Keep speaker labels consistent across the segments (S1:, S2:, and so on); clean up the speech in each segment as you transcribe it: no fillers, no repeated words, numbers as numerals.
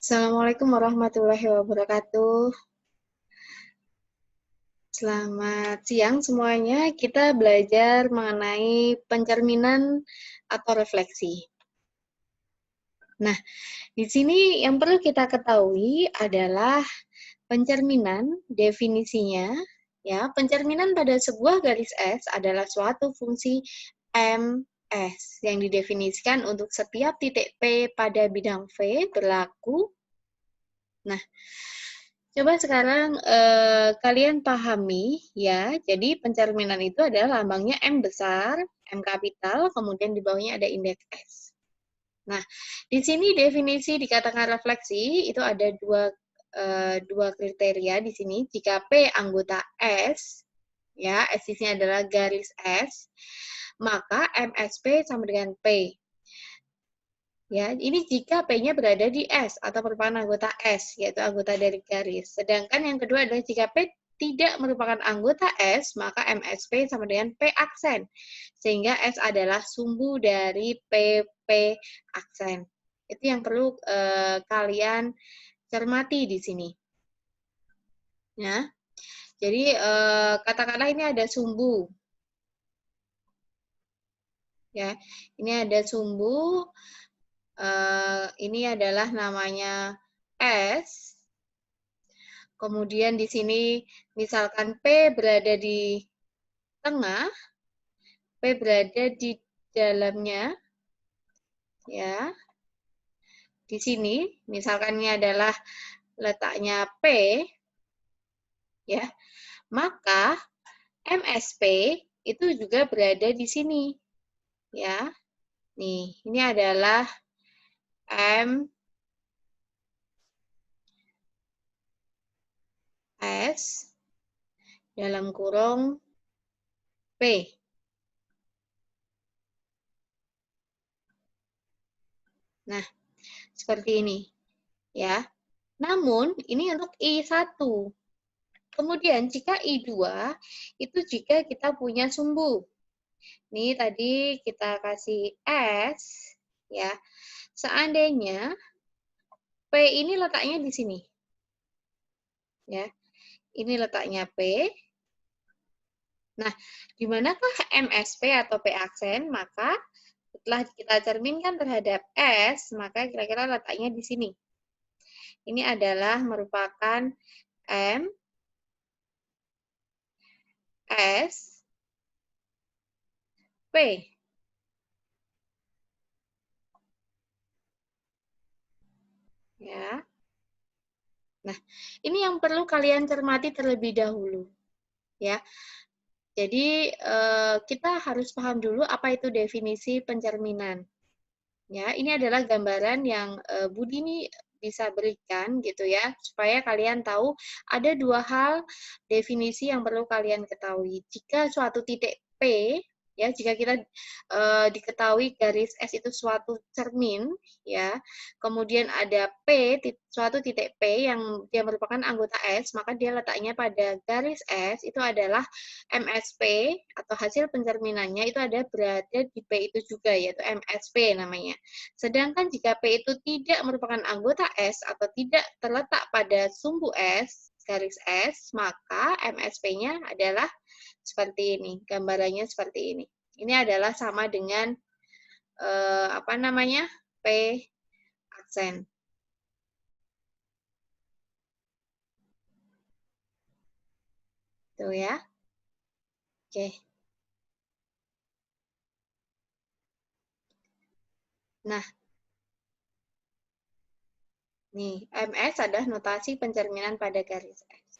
S1: Assalamualaikum warahmatullahi wabarakatuh. Selamat siang semuanya. Kita belajar mengenai pencerminan atau refleksi. Nah, di sini yang perlu kita ketahui adalah pencerminan, definisinya, ya. Pencerminan pada sebuah garis S adalah suatu fungsi MS yang didefinisikan untuk setiap titik P pada bidang V berlaku. Nah, coba sekarang kalian pahami ya. Jadi pencerminan itu adalah lambangnya M besar, M kapital, kemudian di bawahnya ada indeks S. Nah, di sini definisi dikatakan refleksi itu ada dua kriteria di sini. Jika P anggota S, ya, S di sini adalah garis S, maka MSP sama dengan P. Ya, ini jika P-nya berada di S atau merupakan anggota S, yaitu anggota dari garis. Sedangkan yang kedua adalah jika P tidak merupakan anggota S, maka MSP sama dengan P aksen. Sehingga S adalah sumbu dari PP aksen. Itu yang perlu kalian cermati di sini. Ya. Jadi katakanlah ini ada sumbu. Ya, ini ada sumbu. Ini adalah namanya S. Kemudian di sini misalkan P berada di tengah, P berada di dalamnya, ya. Di sini misalkan ini adalah letaknya P, ya. Maka MSP itu juga berada di sini, ya. Nih, ini adalah M S dalam kurung P. Nah, seperti ini, ya. Namun, ini untuk I1. Kemudian, jika I2, itu jika kita punya sumbu. Ini tadi kita kasih S, ya. Seandainya P ini letaknya di sini. Ya. Ini letaknya P. Nah, di manakah MSP atau P aksen? Maka setelah kita cerminkan terhadap S, maka kira-kira letaknya di sini. Ini adalah merupakan M, S, P. Ya. Nah, ini yang perlu kalian cermati terlebih dahulu. Ya. Jadi, kita harus paham dulu apa itu definisi pencerminan. Ya, ini adalah gambaran yang Budi ini bisa berikan gitu ya, supaya kalian tahu ada dua hal definisi yang perlu kalian ketahui. Jika suatu titik P, ya, jika kita diketahui garis S itu suatu cermin, ya, kemudian ada P, suatu titik P yang dia merupakan anggota S, maka dia letaknya pada garis S, itu adalah MSP atau hasil pencerminannya itu ada berada di P itu juga, yaitu MSP namanya. Sedangkan jika P itu tidak merupakan anggota S atau tidak terletak pada sumbu S, garis S, maka MSP-nya adalah seperti ini, gambarannya seperti ini. Ini adalah sama dengan apa namanya? P aksen. Tuh ya. Oke. Nah, nih, MS adalah notasi pencerminan pada garis S.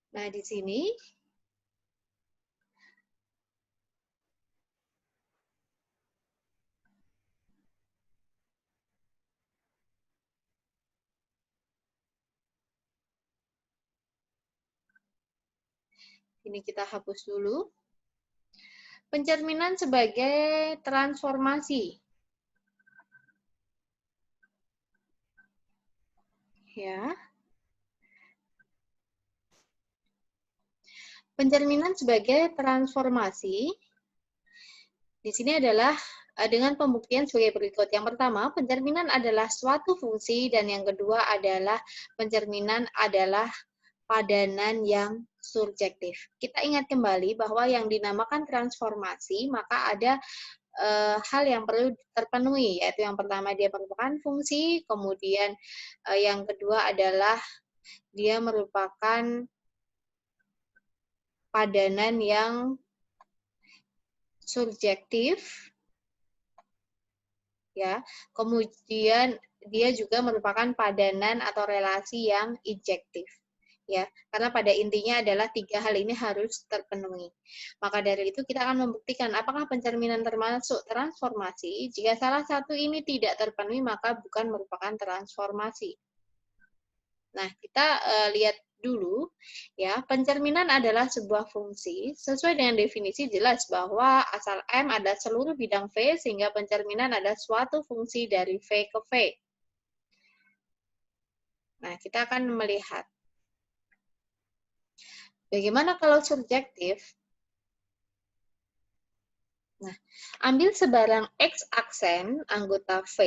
S1: Nah, di sini ini kita hapus dulu. Pencerminan sebagai transformasi. Ya. Pencerminan sebagai transformasi di sini adalah dengan pembuktian sebagai berikut. Yang pertama, pencerminan adalah suatu fungsi, dan yang kedua adalah pencerminan adalah padanan yang surjektif. Kita ingat kembali bahwa yang dinamakan transformasi, maka ada hal yang perlu terpenuhi, yaitu yang pertama dia merupakan fungsi, kemudian yang kedua adalah dia merupakan padanan yang surjektif, ya. Kemudian dia juga merupakan padanan atau relasi yang injektif, ya, karena pada intinya adalah tiga hal ini harus terpenuhi. Maka dari itu kita akan membuktikan apakah pencerminan termasuk transformasi. Jika salah satu ini tidak terpenuhi, maka bukan merupakan transformasi. Nah, kita lihat dulu, ya. Pencerminan adalah sebuah fungsi. Sesuai dengan definisi jelas bahwa asal M adalah seluruh bidang V, sehingga pencerminan adalah suatu fungsi dari V ke V. Nah, kita akan melihat bagaimana kalau surjektif. Nah, ambil sebarang X aksen anggota V,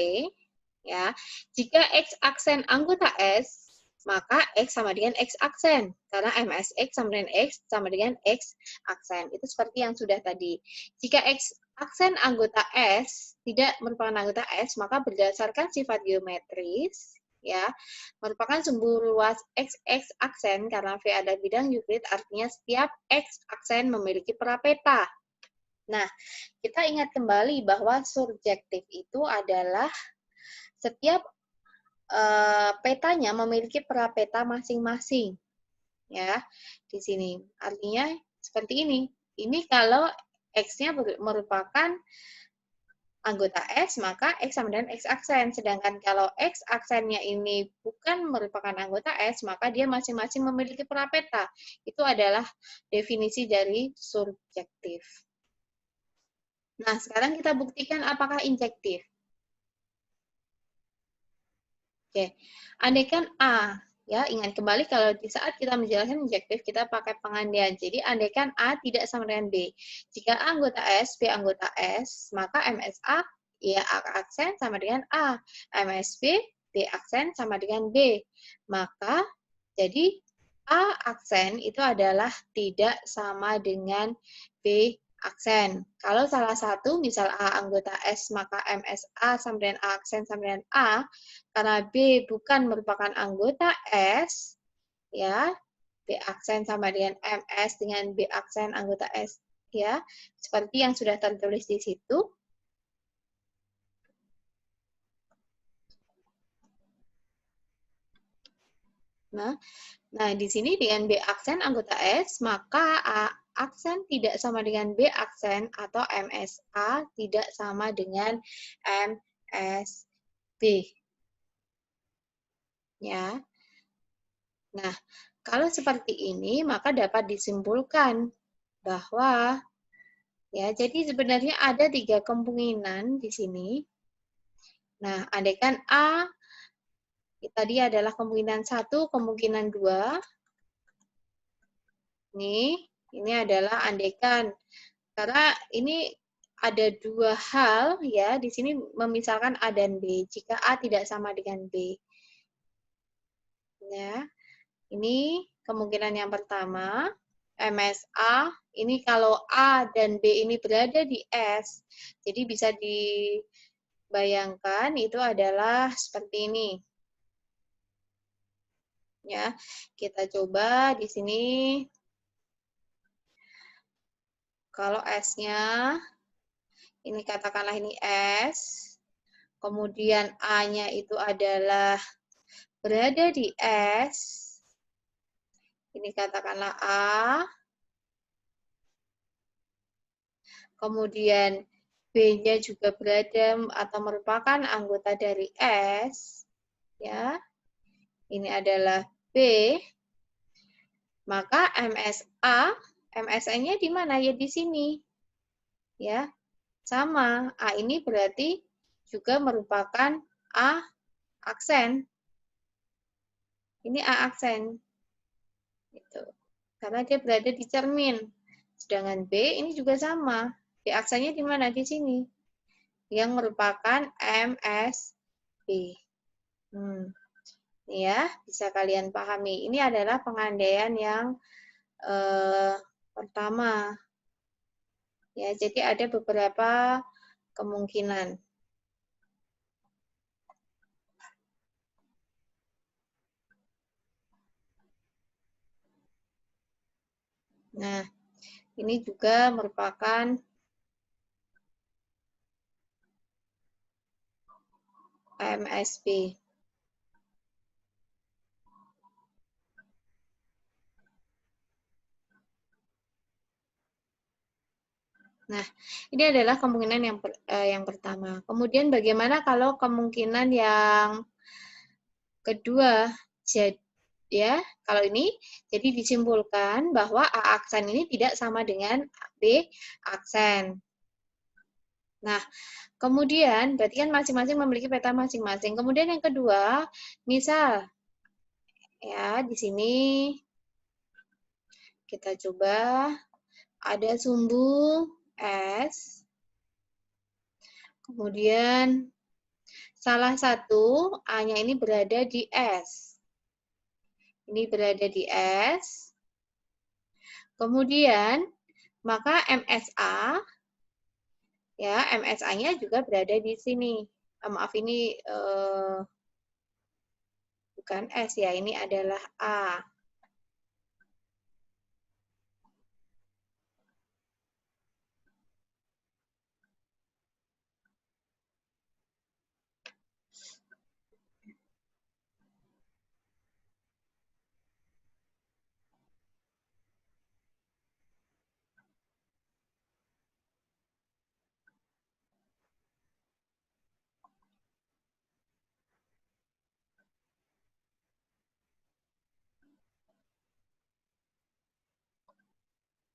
S1: ya. Jika X aksen anggota S, maka X sama dengan X aksen. Karena MSX sama dengan X sama dengan X aksen. Itu seperti yang sudah tadi. Jika X aksen anggota S tidak merupakan anggota S, maka berdasarkan sifat geometris, ya, merupakan sumbu luas XX aksen, karena V adalah bidang Euclid, artinya setiap X aksen memiliki parapeta. Nah, kita ingat kembali bahwa surjektif itu adalah setiap petanya memiliki parapeta masing-masing, ya. Di sini artinya seperti ini. Ini kalau X-nya merupakan anggota S, maka X sama dengan X aksen. Sedangkan kalau X aksennya ini bukan merupakan anggota S, maka dia masing-masing memiliki parapeta. Itu adalah definisi dari surjektif. Nah, sekarang kita buktikan apakah injektif. Oke, andaikan A, ya, ingat kembali kalau di saat kita menjelaskan injektif, kita pakai pengandian. Jadi, andaikan A tidak sama dengan B. Jika A anggota S, B anggota S, maka MSA, ya, A aksen sama dengan A. MSB, B aksen sama dengan B. Maka, jadi A aksen itu adalah tidak sama dengan B aksen. Kalau salah satu, misal A anggota S, maka MSA sama dengan A aksen sama dengan A. Karena B bukan merupakan anggota S, ya, B aksen sama dengan MS dengan B aksen anggota S, ya, seperti yang sudah tertulis di situ. Nah, di sini dengan B aksen anggota S, maka A aksen tidak sama dengan B aksen, atau MSA tidak sama dengan MSB. Ya. Nah, kalau seperti ini, maka dapat disimpulkan bahwa, ya, jadi sebenarnya ada 3 kemungkinan di sini. Nah, andaikan A tadi adalah kemungkinan 1, kemungkinan 2. Ini adalah andaikan. Karena ini ada 2 hal, ya, di sini memisalkan A dan B. Jika A tidak sama dengan B. Ya. Ini kemungkinan yang pertama. MSA, ini kalau A dan B ini berada di S, jadi bisa dibayangkan itu adalah seperti ini. Ya, kita coba di sini. Kalau S-nya, ini katakanlah ini S, kemudian A-nya itu adalah berada di S, ini katakanlah A, kemudian B-nya juga berada atau merupakan anggota dari S, ya. Ini adalah B, maka MSA, MSN-nya di mana? Ya di sini. Ya. Sama, A ini berarti juga merupakan A aksen. Ini A aksen. Gitu. Karena dia berada di cermin. Sedangkan B ini juga sama. B aksennya di mana? Di sini. Yang merupakan MSB. Ya, bisa kalian pahami. Ini adalah pengandaian yang pertama. Ya, jadi ada beberapa kemungkinan. Nah, ini juga merupakan MSB. Nah, ini adalah kemungkinan yang pertama. Kemudian bagaimana kalau kemungkinan yang kedua? Ya, kalau ini jadi disimpulkan bahwa A aksen ini tidak sama dengan B aksen. Nah, kemudian berarti kan masing-masing memiliki peta masing-masing. Kemudian yang kedua, misal ya di sini kita coba ada sumbu S. Kemudian salah satu A-nya ini berada di S. Ini berada di S. Kemudian maka MSA ya, MSA-nya juga berada di sini. Maaf, ini bukan S ya, ini adalah A.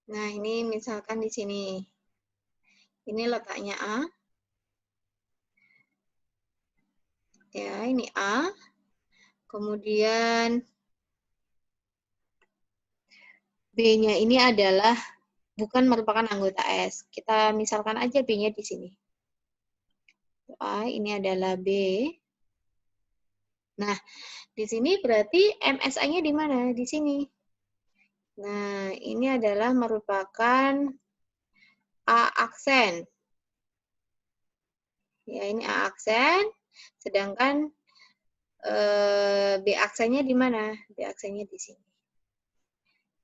S1: Nah, ini misalkan di sini. Ini letaknya A. Ya, ini A. Kemudian B-nya ini adalah bukan merupakan anggota S. Kita misalkan aja B-nya di sini. A, ini adalah B. Nah, di sini berarti MSA-nya di mana? Di sini. Nah, ini adalah merupakan A aksen. Ya, ini A aksen. Sedangkan B aksennya di mana? B aksennya di sini.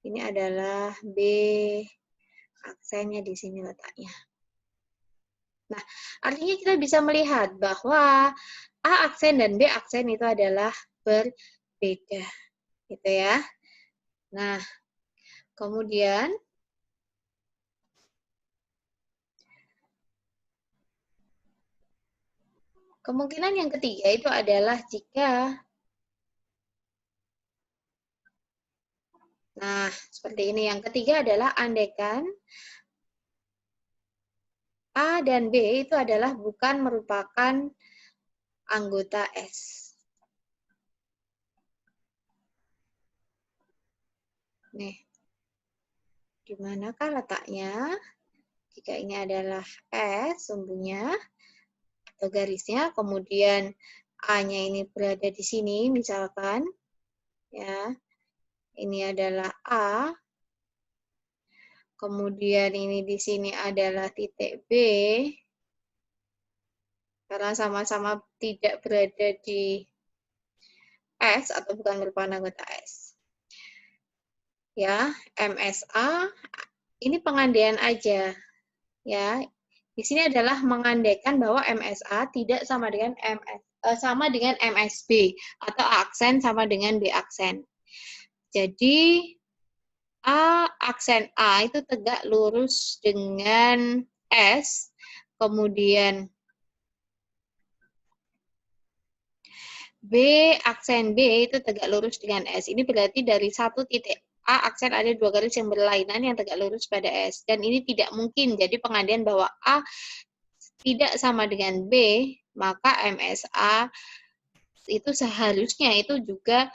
S1: Ini adalah B aksennya di sini letaknya. Nah, artinya kita bisa melihat bahwa A aksen dan B aksen itu adalah berbeda. Gitu ya. Nah, kemudian kemungkinan yang ketiga itu adalah jika seperti ini. Yang ketiga adalah andaikan A dan B itu adalah bukan merupakan anggota S. Nih, di manakah letaknya? Jika ini adalah S, sumbunya, atau garisnya, kemudian A-nya ini berada di sini, misalkan, ya, ini adalah A, kemudian ini di sini adalah titik B, karena sama-sama tidak berada di S atau bukan merupakan anggota S. Ya, MSA ini pengandaian aja. Ya, di sini adalah mengandaikan bahwa MSA tidak sama dengan MSB atau A aksen sama dengan B aksen. Jadi A aksen A itu tegak lurus dengan S, kemudian B aksen B itu tegak lurus dengan S. Ini berarti dari satu titik A aksen ada dua garis yang berlainan yang tegak lurus pada S. Dan ini tidak mungkin. Jadi pengandaian bahwa A tidak sama dengan B, maka MSA itu seharusnya itu juga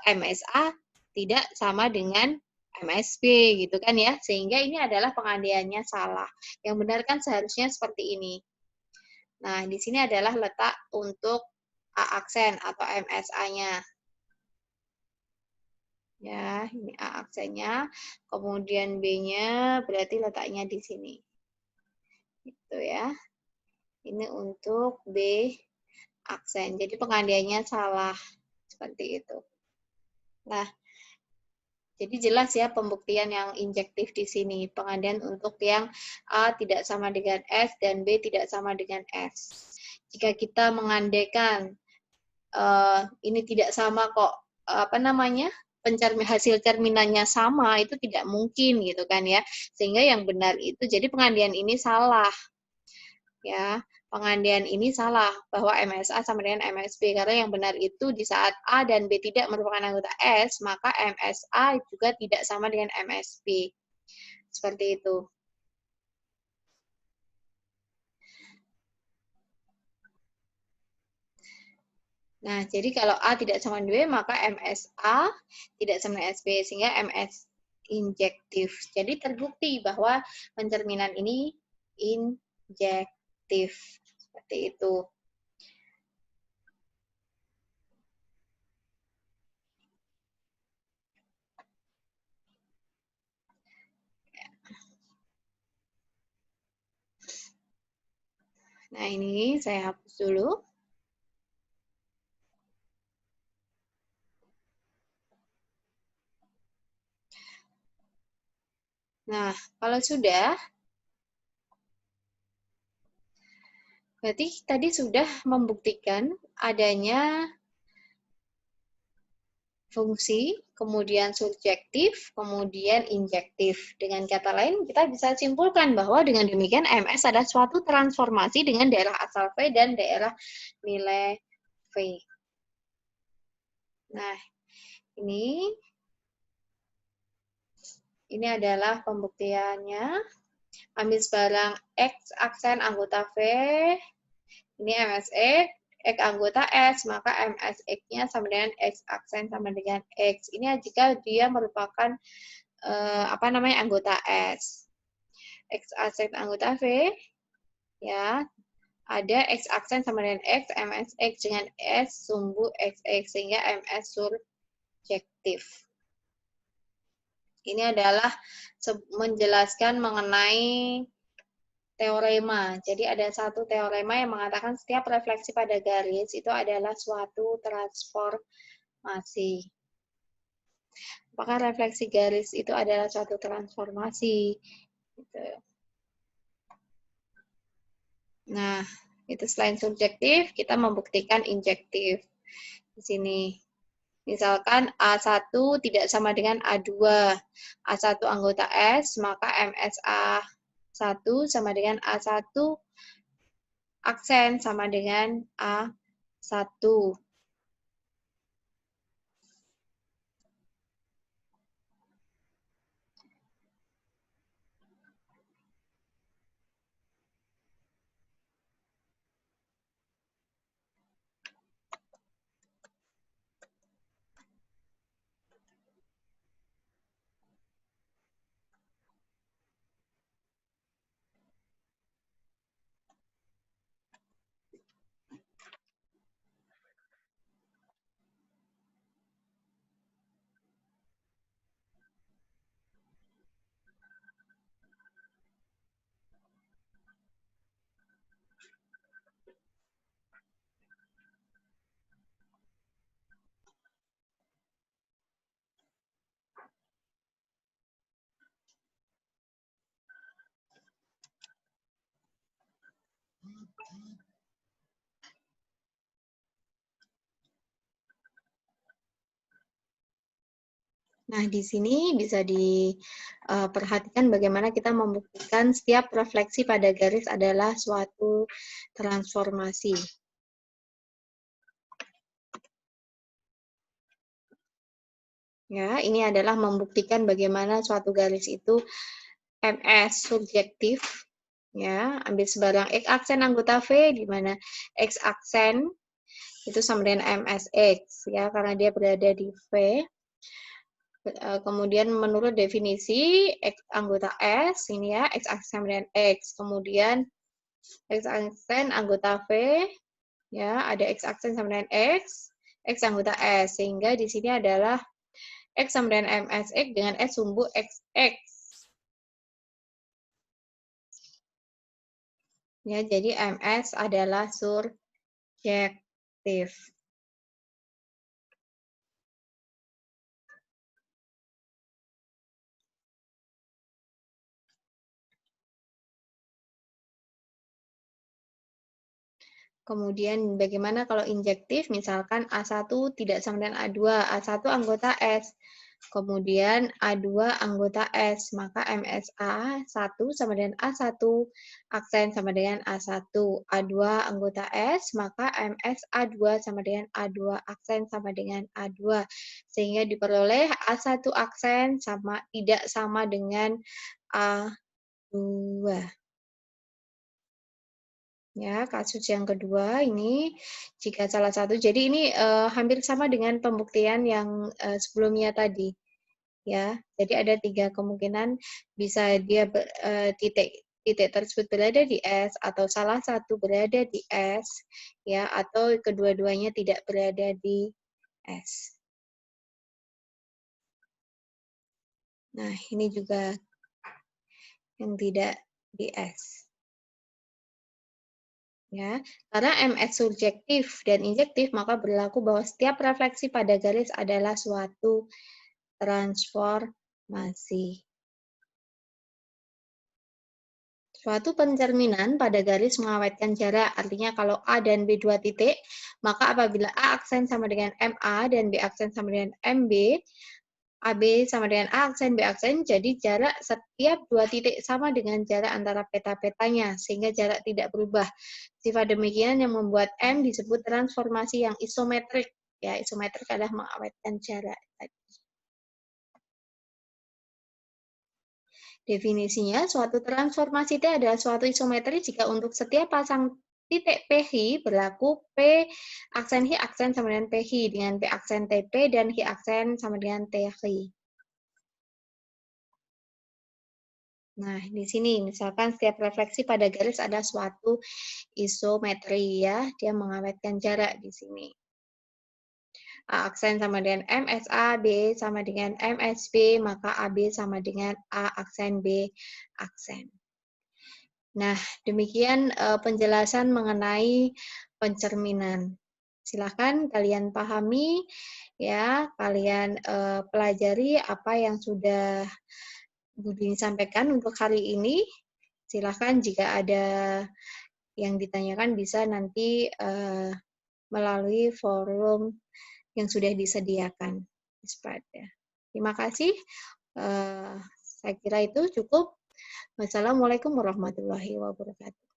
S1: MSA tidak sama dengan MSB gitu kan ya, sehingga ini adalah pengandaiannya salah. Yang benar kan seharusnya seperti ini. Nah, di sini adalah letak untuk A aksen atau MSA-nya. Ya, ini A aksennya, kemudian B-nya berarti letaknya di sini. Gitu ya. Ini untuk B aksen. Jadi pengandaiannya salah. Seperti itu. Nah, jadi jelas ya pembuktian yang injektif di sini. Pengandaian untuk yang A tidak sama dengan S dan B tidak sama dengan S. Jika kita mengandaikan ini tidak sama kok, hasil cerminannya sama, itu tidak mungkin gitu kan ya. Sehingga yang benar itu, jadi pengandaian ini salah. Ya, pengandaian ini salah bahwa MSA sama dengan MSB, karena yang benar itu di saat A dan B tidak merupakan anggota S, maka MSA juga tidak sama dengan MSB. Seperti itu. Nah, jadi kalau A tidak sama dengan B, maka MSA tidak sama dengan SB, sehingga MS injektif. Jadi terbukti bahwa pencerminan ini injektif. Seperti itu. Nah, ini saya hapus dulu. Nah, kalau sudah, berarti tadi sudah membuktikan adanya fungsi, kemudian subjektif, kemudian injektif. Dengan kata lain, kita bisa simpulkan bahwa dengan demikian MS adalah suatu transformasi dengan daerah asal V dan daerah nilai V. Nah, ini adalah pembuktiannya. Ambil sebarang X aksen anggota V, ini MSX, X anggota S, maka MSX-nya sama dengan X aksen sama dengan X. Ini jika dia merupakan anggota S. X aksen anggota V, ya, ada X aksen sama dengan X, MSX dengan S, sumbu XX, sehingga MS surjektif. Ini adalah menjelaskan mengenai teorema. Jadi ada satu teorema yang mengatakan setiap refleksi pada garis itu adalah suatu transformasi. Apakah refleksi garis itu adalah suatu transformasi? Gitu. Nah, itu selain subjektif, kita membuktikan injektif. Di sini. Misalkan A1 tidak sama dengan A2. A1 anggota S, maka MSA1 sama dengan A1 aksen sama dengan A1. Nah, di sini bisa diperhatikan bagaimana kita membuktikan setiap refleksi pada garis adalah suatu transformasi. Ya, ini adalah membuktikan bagaimana suatu garis itu MS subjektif. Ya, ambil sebarang X aksen anggota V, di mana X aksen itu sama dengan MSX ya, karena dia berada di V. Kemudian menurut definisi X anggota S ini ya, X aksen sama dengan X. Kemudian X aksen anggota V ya, ada X aksen sama dengan X anggota S, sehingga di sini adalah X sama dengan MSX dengan S sumbu XX. Ya, jadi MS adalah surjektif. Kemudian bagaimana kalau injektif? Misalkan A1 tidak sama dengan A2, A1 anggota S, kemudian A2 anggota S, maka MSA 1 sama dengan A1, aksen sama dengan A1, A2 anggota S, maka MSA2 sama dengan A2, aksen sama dengan A2, sehingga diperoleh A1 aksen tidak sama dengan A2. Ya, kasus yang kedua ini jika salah satu, jadi ini hampir sama dengan pembuktian yang sebelumnya tadi. Ya, jadi ada 3 kemungkinan, bisa dia titik tersebut berada di S, atau salah satu berada di S, ya, atau kedua-duanya tidak berada di S. Nah, ini juga yang tidak di S. Ya, karena MS subjektif dan injektif, maka berlaku bahwa setiap refleksi pada garis adalah suatu transformasi. Suatu pencerminan pada garis mengawetkan jarak, artinya kalau A dan B 2 titik, maka apabila A aksen sama dengan MA dan B aksen sama dengan MB, AB sama dengan A aksen, B aksen, jadi jarak setiap 2 titik sama dengan jarak antara peta-petanya, sehingga jarak tidak berubah. Sifat demikian yang membuat M disebut transformasi yang isometrik. Ya, isometrik adalah mengawetkan jarak. Definisinya, suatu transformasi T adalah suatu isometri jika untuk setiap pasang titik PH berlaku P aksen H aksen sama dengan PH dengan P aksen TP dan H aksen sama dengan TH. Nah, di sini misalkan setiap refleksi pada garis ada suatu isometri ya, dia mengawetkan jarak di sini. A aksen sama dengan MSA, B sama dengan MSB, maka AB sama dengan A aksen B aksen. Nah, demikian penjelasan mengenai pencerminan. Silakan kalian pahami ya, kalian pelajari apa yang sudah Budi sampaikan untuk hari ini. Silakan jika ada yang ditanyakan bisa nanti melalui forum yang sudah disediakan. Terima kasih. Saya kira itu cukup. Wassalamualaikum warahmatullahi wabarakatuh.